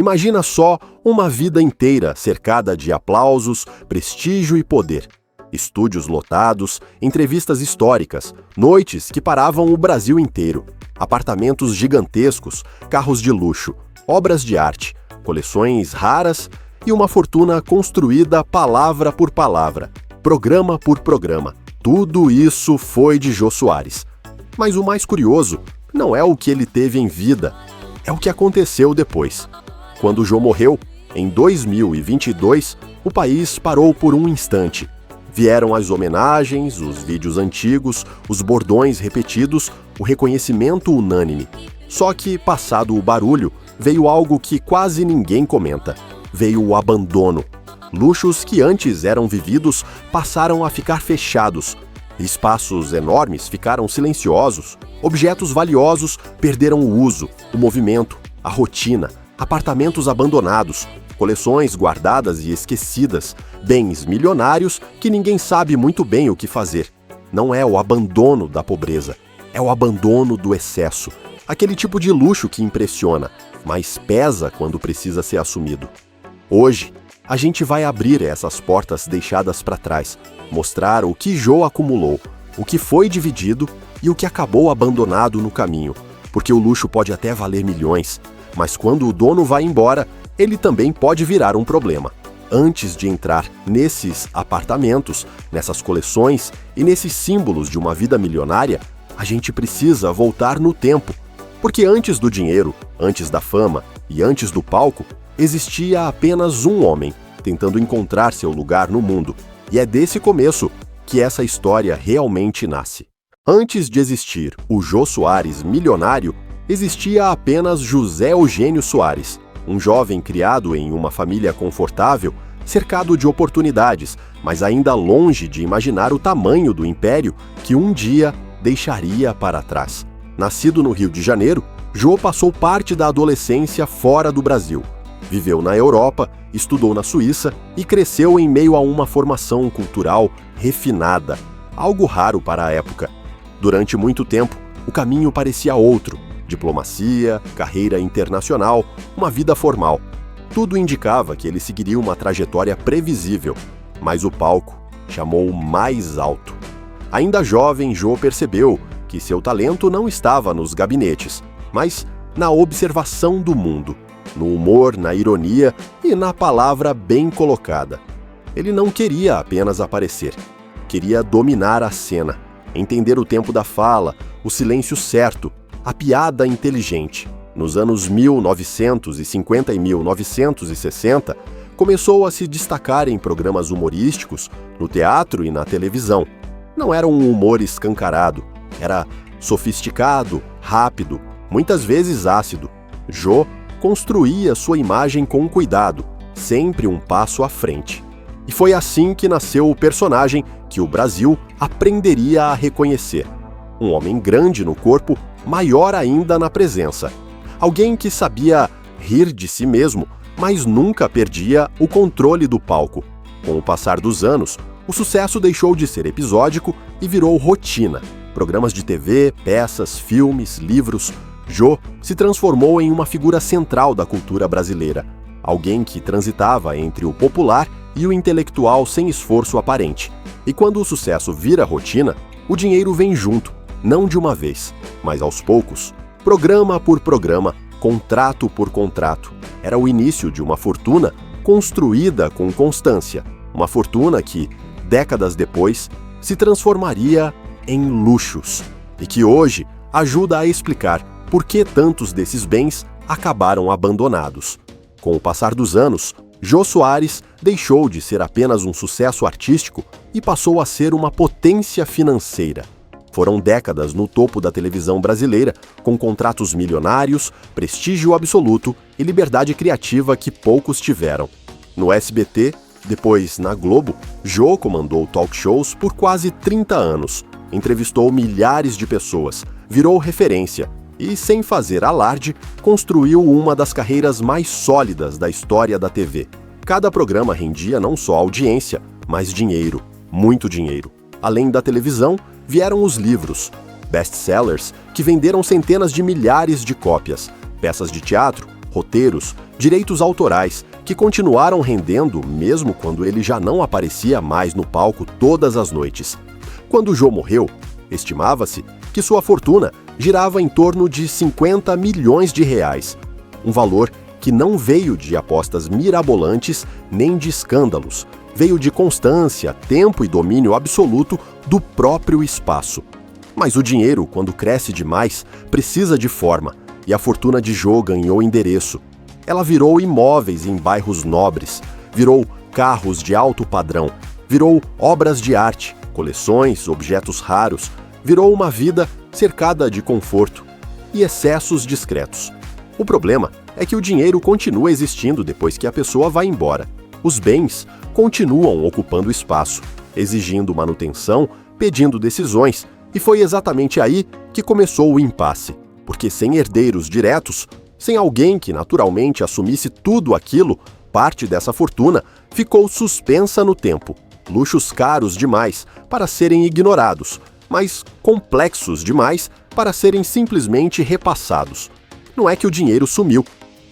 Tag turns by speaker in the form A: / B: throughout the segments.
A: Imagina só uma vida inteira cercada de aplausos, prestígio e poder. Estúdios lotados, entrevistas históricas, noites que paravam o Brasil inteiro, apartamentos gigantescos, carros de luxo, obras de arte, coleções raras e uma fortuna construída palavra por palavra, programa por programa. Tudo isso foi de Jô Soares. Mas o mais curioso não é o que ele teve em vida, é o que aconteceu depois. Quando Jô morreu, em 2022, o país parou por um instante. Vieram as homenagens, os vídeos antigos, os bordões repetidos, o reconhecimento unânime. Só que, passado o barulho, veio algo que quase ninguém comenta. Veio o abandono. Luxos que antes eram vividos passaram a ficar fechados. Espaços enormes ficaram silenciosos. Objetos valiosos perderam o uso, o movimento, a rotina. Apartamentos abandonados, coleções guardadas e esquecidas, bens milionários que ninguém sabe muito bem o que fazer. Não é o abandono da pobreza, é o abandono do excesso. Aquele tipo de luxo que impressiona, mas pesa quando precisa ser assumido. Hoje, a gente vai abrir essas portas deixadas para trás, mostrar o que Jô acumulou, o que foi dividido e o que acabou abandonado no caminho, porque o luxo pode até valer milhões, mas quando o dono vai embora, ele também pode virar um problema. Antes de entrar nesses apartamentos, nessas coleções e nesses símbolos de uma vida milionária, a gente precisa voltar no tempo. Porque antes do dinheiro, antes da fama e antes do palco, existia apenas um homem, tentando encontrar seu lugar no mundo. E é desse começo que essa história realmente nasce. Antes de existir o Jô Soares milionário, existia apenas José Eugênio Soares, um jovem criado em uma família confortável, cercado de oportunidades, mas ainda longe de imaginar o tamanho do império que um dia deixaria para trás. Nascido no Rio de Janeiro, Jô passou parte da adolescência fora do Brasil. Viveu na Europa, estudou na Suíça e cresceu em meio a uma formação cultural refinada, algo raro para a época. Durante muito tempo, o caminho parecia outro: diplomacia, carreira internacional, uma vida formal. Tudo indicava que ele seguiria uma trajetória previsível, mas o palco chamou mais alto. Ainda jovem, Jô percebeu que seu talento não estava nos gabinetes, mas na observação do mundo, no humor, na ironia e na palavra bem colocada. Ele não queria apenas aparecer, queria dominar a cena, entender o tempo da fala, o silêncio certo, a piada inteligente. Nos anos 1950 e 1960, começou a se destacar em programas humorísticos, no teatro e na televisão. Não era um humor escancarado, era sofisticado, rápido, muitas vezes ácido. Jô construía sua imagem com cuidado, sempre um passo à frente. E foi assim que nasceu o personagem que o Brasil aprenderia a reconhecer. Um homem grande no corpo, maior ainda na presença. Alguém que sabia rir de si mesmo, mas nunca perdia o controle do palco. Com o passar dos anos, o sucesso deixou de ser episódico e virou rotina. Programas de TV, peças, filmes, livros. Jô se transformou em uma figura central da cultura brasileira. Alguém que transitava entre o popular e o intelectual sem esforço aparente. E quando o sucesso vira rotina, o dinheiro vem junto. Não de uma vez, mas aos poucos, programa por programa, contrato por contrato. Era o início de uma fortuna construída com constância. Uma fortuna que, décadas depois, se transformaria em luxos. E que hoje ajuda a explicar por que tantos desses bens acabaram abandonados. Com o passar dos anos, Jô Soares deixou de ser apenas um sucesso artístico e passou a ser uma potência financeira. Foram décadas no topo da televisão brasileira, com contratos milionários, prestígio absoluto e liberdade criativa que poucos tiveram. No SBT, depois na Globo, Jô comandou talk shows por quase 30 anos, entrevistou milhares de pessoas, virou referência e, sem fazer alarde, construiu uma das carreiras mais sólidas da história da TV. Cada programa rendia não só audiência, mas dinheiro, muito dinheiro. Além da televisão, vieram os livros, best-sellers que venderam centenas de milhares de cópias, peças de teatro, roteiros, Direitos autorais, que continuaram rendendo mesmo quando ele já não aparecia mais no palco todas as noites. Quando Jô morreu, estimava-se que sua fortuna girava em torno de 50 milhões de reais, um valor que não veio de apostas mirabolantes nem de escândalos, veio de constância, tempo e domínio absoluto do próprio espaço. Mas o dinheiro, quando cresce demais, precisa de forma, e a fortuna de Jô ganhou endereço. Ela virou imóveis em bairros nobres, virou carros de alto padrão, virou obras de arte, coleções, objetos raros, virou uma vida cercada de conforto e excessos discretos. O problema é que o dinheiro continua existindo depois que a pessoa vai embora. Os bens continuam ocupando espaço, exigindo manutenção, pedindo decisões, e foi exatamente aí que começou o impasse, porque sem herdeiros diretos, sem alguém que naturalmente assumisse tudo aquilo, parte dessa fortuna ficou suspensa no tempo. Luxos caros demais para serem ignorados, mas complexos demais para serem simplesmente repassados. Não é que o dinheiro sumiu,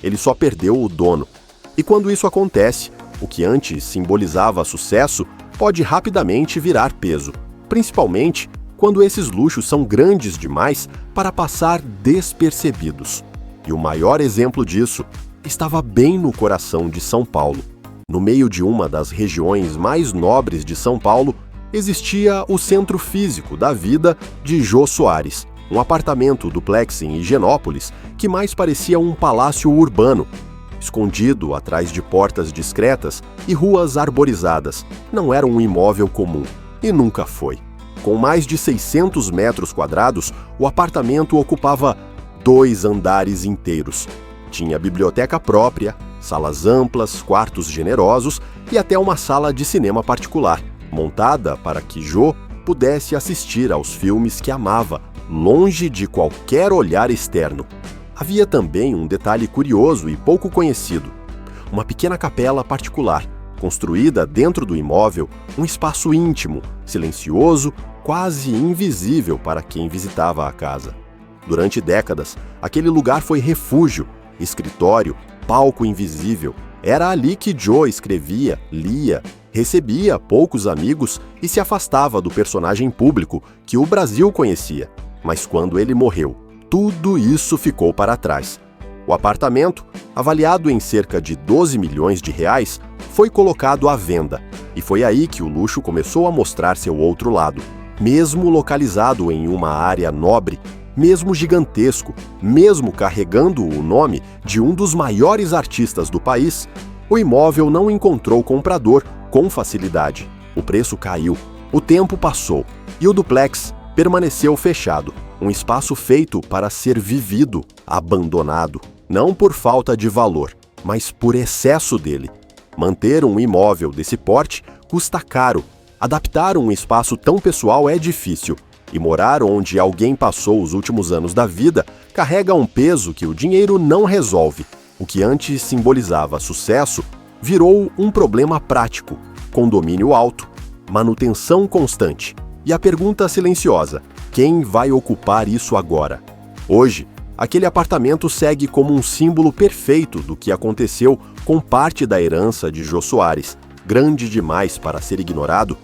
A: ele só perdeu o dono. E quando isso acontece, o que antes simbolizava sucesso pode rapidamente virar peso, principalmente quando esses luxos são grandes demais para passar despercebidos. E o maior exemplo disso estava bem no coração de São Paulo. No meio de uma das regiões mais nobres de São Paulo, existia o centro físico da vida de Jô Soares, um apartamento duplex em Higienópolis que mais parecia um palácio urbano, escondido atrás de portas discretas e ruas arborizadas. Não era um imóvel comum, e nunca foi. Com mais de 600 metros quadrados, o apartamento ocupava 2 andares inteiros. Tinha biblioteca própria, salas amplas, quartos generosos e até uma sala de cinema particular, montada para que Jô pudesse assistir aos filmes que amava, longe de qualquer olhar externo. Havia também um detalhe curioso e pouco conhecido: uma pequena capela particular, construída dentro do imóvel, um espaço íntimo, silencioso, quase invisível para quem visitava a casa. Durante décadas, aquele lugar foi refúgio, escritório, palco invisível. Era ali que Jô escrevia, lia, recebia poucos amigos e se afastava do personagem público que o Brasil conhecia. Mas quando ele morreu, tudo isso ficou para trás. O apartamento, avaliado em cerca de 12 milhões de reais, foi colocado à venda. E foi aí que o luxo começou a mostrar seu outro lado. Mesmo localizado em uma área nobre, mesmo gigantesco, mesmo carregando o nome de um dos maiores artistas do país, o imóvel não encontrou comprador com facilidade. O preço caiu, o tempo passou e o duplex permaneceu fechado, um espaço feito para ser vivido, abandonado, não por falta de valor, mas por excesso dele. Manter um imóvel desse porte custa caro, adaptar um espaço tão pessoal é difícil, e morar onde alguém passou os últimos anos da vida carrega um peso que o dinheiro não resolve. O que antes simbolizava sucesso virou um problema prático: condomínio alto, manutenção constante e a pergunta silenciosa: quem vai ocupar isso agora? Hoje, aquele apartamento segue como um símbolo perfeito do que aconteceu com parte da herança de Jô Soares, grande demais para ser ignorado,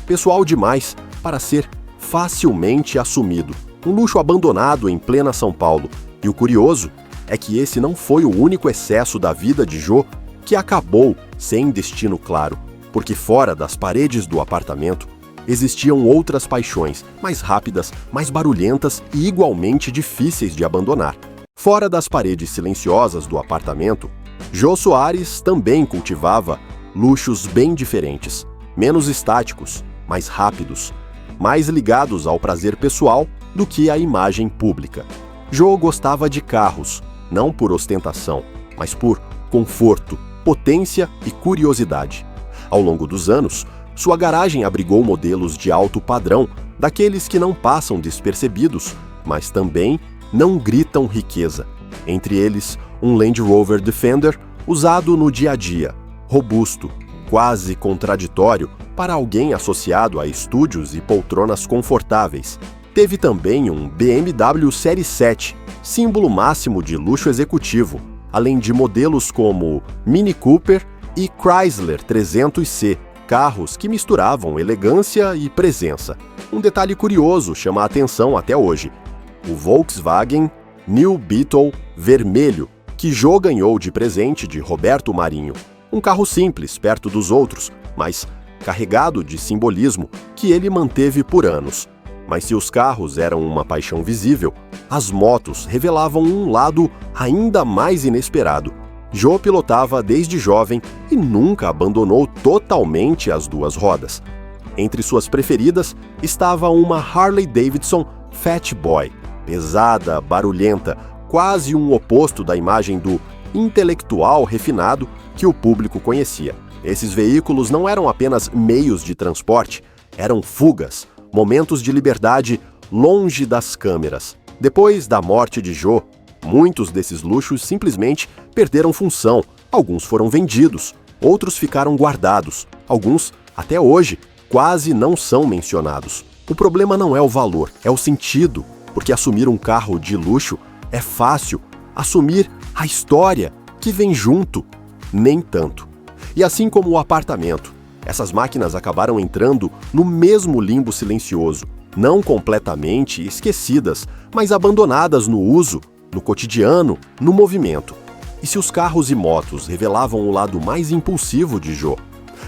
A: pessoal demais para ser facilmente assumido, um luxo abandonado em plena São Paulo. E o curioso é que esse não foi o único excesso da vida de Jô que acabou sem destino claro, porque fora das paredes do apartamento existiam outras paixões, mais rápidas, mais barulhentas e igualmente difíceis de abandonar. Fora das paredes silenciosas do apartamento, Jô Soares também cultivava luxos bem diferentes, menos estáticos, mais rápidos, mais ligados ao prazer pessoal do que à imagem pública. Jô gostava de carros, não por ostentação, mas por conforto, potência e curiosidade. Ao longo dos anos, sua garagem abrigou modelos de alto padrão, daqueles que não passam despercebidos, mas também não gritam riqueza. Entre eles, um Land Rover Defender usado no dia a dia, robusto, quase contraditório para alguém associado a estúdios e poltronas confortáveis. Teve também um BMW Série 7, símbolo máximo de luxo executivo, além de modelos como Mini Cooper e Chrysler 300C, carros que misturavam elegância e presença. Um detalhe curioso chama a atenção até hoje: o Volkswagen New Beetle vermelho, que Jô ganhou de presente de Roberto Marinho. Um carro simples perto dos outros, mas carregado de simbolismo que ele manteve por anos. Mas se os carros eram uma paixão visível, as motos revelavam um lado ainda mais inesperado. Jô pilotava desde jovem e nunca abandonou totalmente as duas rodas. Entre suas preferidas estava uma Harley Davidson Fat Boy, pesada, barulhenta, quase um oposto da imagem do intelectual refinado que o público conhecia. Esses veículos não eram apenas meios de transporte, eram fugas, momentos de liberdade longe das câmeras. Depois da morte de Jô, muitos desses luxos simplesmente perderam função. Alguns foram vendidos, outros ficaram guardados, alguns, até hoje, quase não são mencionados. O problema não é o valor, é o sentido, porque assumir um carro de luxo é fácil, assumir a história que vem junto, nem tanto. E assim como o apartamento, essas máquinas acabaram entrando no mesmo limbo silencioso, não completamente esquecidas, mas abandonadas no uso, no cotidiano, no movimento. E se os carros e motos revelavam o lado mais impulsivo de Jô,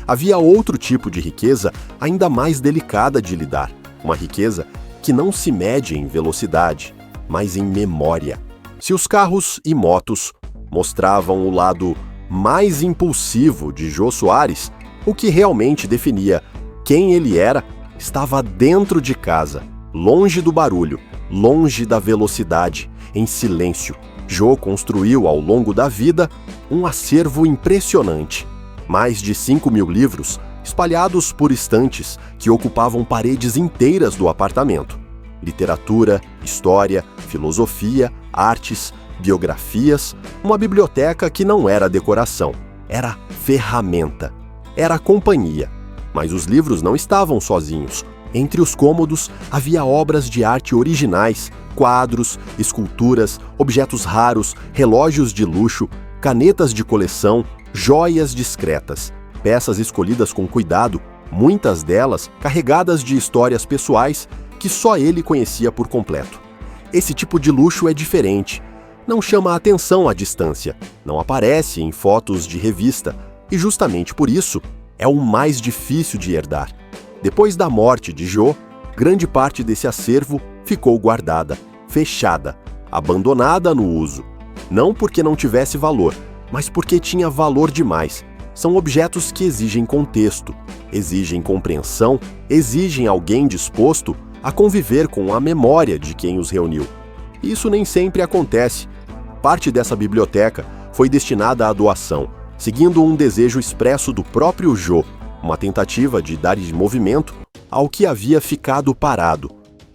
A: havia outro tipo de riqueza ainda mais delicada de lidar, uma riqueza que não se mede em velocidade, mas em memória. Se os carros e motos mostravam o lado mais impulsivo de Jô Soares, o que realmente definia quem ele era estava dentro de casa, longe do barulho, longe da velocidade, em silêncio. Jô construiu ao longo da vida um acervo impressionante. Mais de 5.000 livros espalhados por estantes que ocupavam paredes inteiras do apartamento. Literatura, história, filosofia, artes, biografias, uma biblioteca que não era decoração, era ferramenta, era companhia. Mas os livros não estavam sozinhos. Entre os cômodos havia obras de arte originais, quadros, esculturas, objetos raros, relógios de luxo, canetas de coleção, joias discretas, peças escolhidas com cuidado, muitas delas carregadas de histórias pessoais que só ele conhecia por completo. Esse tipo de luxo é diferente. Não chama a atenção à distância, não aparece em fotos de revista e justamente por isso é o mais difícil de herdar. Depois da morte de Jô, grande parte desse acervo ficou guardada, fechada, abandonada no uso. Não porque não tivesse valor, mas porque tinha valor demais. São objetos que exigem contexto, exigem compreensão, exigem alguém disposto a conviver com a memória de quem os reuniu. Isso nem sempre acontece. Parte dessa biblioteca foi destinada à doação, seguindo um desejo expresso do próprio Jô, uma tentativa de dar movimento ao que havia ficado parado,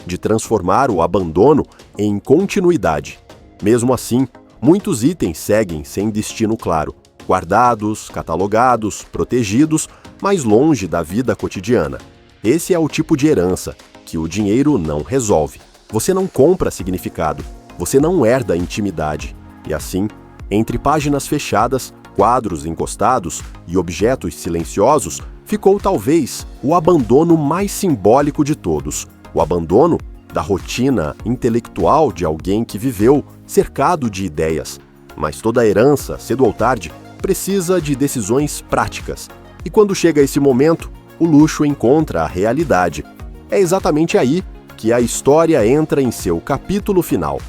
A: de transformar o abandono em continuidade. Mesmo assim, muitos itens seguem sem destino claro, guardados, catalogados, protegidos, mas longe da vida cotidiana. Esse é o tipo de herança que o dinheiro não resolve. Você não compra significado, você não herda intimidade. E assim, entre páginas fechadas, quadros encostados e objetos silenciosos, ficou talvez o abandono mais simbólico de todos, o abandono da rotina intelectual de alguém que viveu cercado de ideias. Mas toda herança, cedo ou tarde, precisa de decisões práticas. E quando chega esse momento, o luxo encontra a realidade. É exatamente aí que a história entra em seu capítulo final.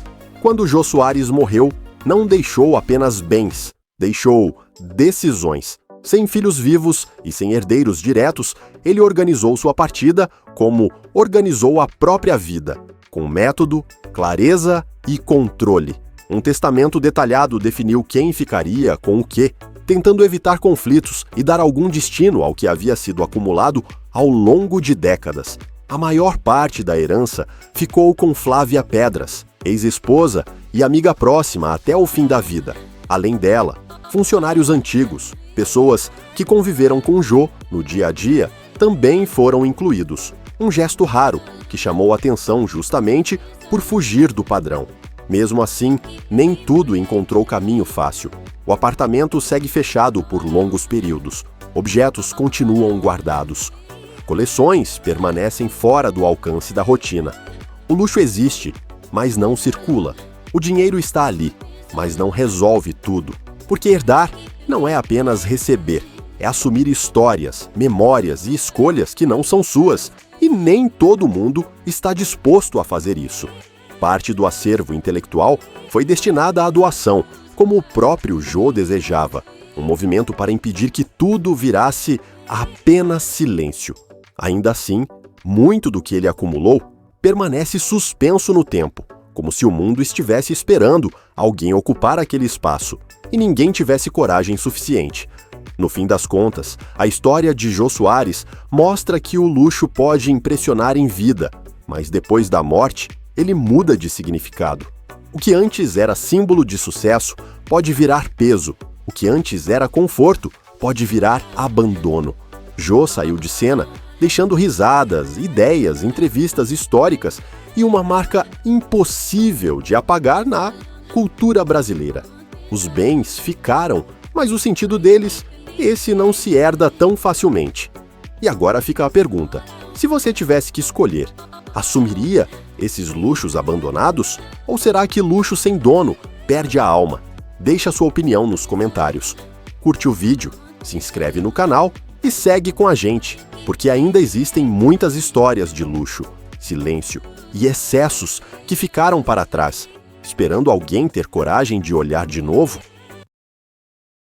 A: Quando Jô Soares morreu, não deixou apenas bens, deixou decisões. Sem filhos vivos e sem herdeiros diretos, ele organizou sua partida como organizou a própria vida, com método, clareza e controle. Um testamento detalhado definiu quem ficaria com o quê, tentando evitar conflitos e dar algum destino ao que havia sido acumulado ao longo de décadas. A maior parte da herança ficou com Flávia Pedras, ex-esposa e amiga próxima até o fim da vida. Além dela, funcionários antigos, pessoas que conviveram com Jô no dia a dia, também foram incluídos. Um gesto raro, que chamou atenção justamente por fugir do padrão. Mesmo assim, nem tudo encontrou caminho fácil. O apartamento segue fechado por longos períodos. Objetos continuam guardados. Coleções permanecem fora do alcance da rotina. O luxo existe, mas não circula. O dinheiro está ali, mas não resolve tudo. Porque herdar não é apenas receber, é assumir histórias, memórias e escolhas que não são suas. E nem todo mundo está disposto a fazer isso. Parte do acervo intelectual foi destinada à doação, como o próprio Jô desejava, um movimento para impedir que tudo virasse apenas silêncio. Ainda assim, muito do que ele acumulou permanece suspenso no tempo, como se o mundo estivesse esperando alguém ocupar aquele espaço e ninguém tivesse coragem suficiente. No fim das contas, a história de Jô Soares mostra que o luxo pode impressionar em vida, mas depois da morte, ele muda de significado. O que antes era símbolo de sucesso pode virar peso. O que antes era conforto pode virar abandono. Jô saiu de cena, deixando risadas, ideias, entrevistas históricas e uma marca impossível de apagar na cultura brasileira. Os bens ficaram, mas o sentido deles, esse não se herda tão facilmente. E agora fica a pergunta: se você tivesse que escolher, assumiria esses luxos abandonados? Ou será que luxo sem dono perde a alma? Deixa sua opinião nos comentários. Curte o vídeo, se inscreve no canal e segue com a gente, porque ainda existem muitas histórias de luxo, silêncio e excessos que ficaram para trás, esperando alguém ter coragem de olhar de novo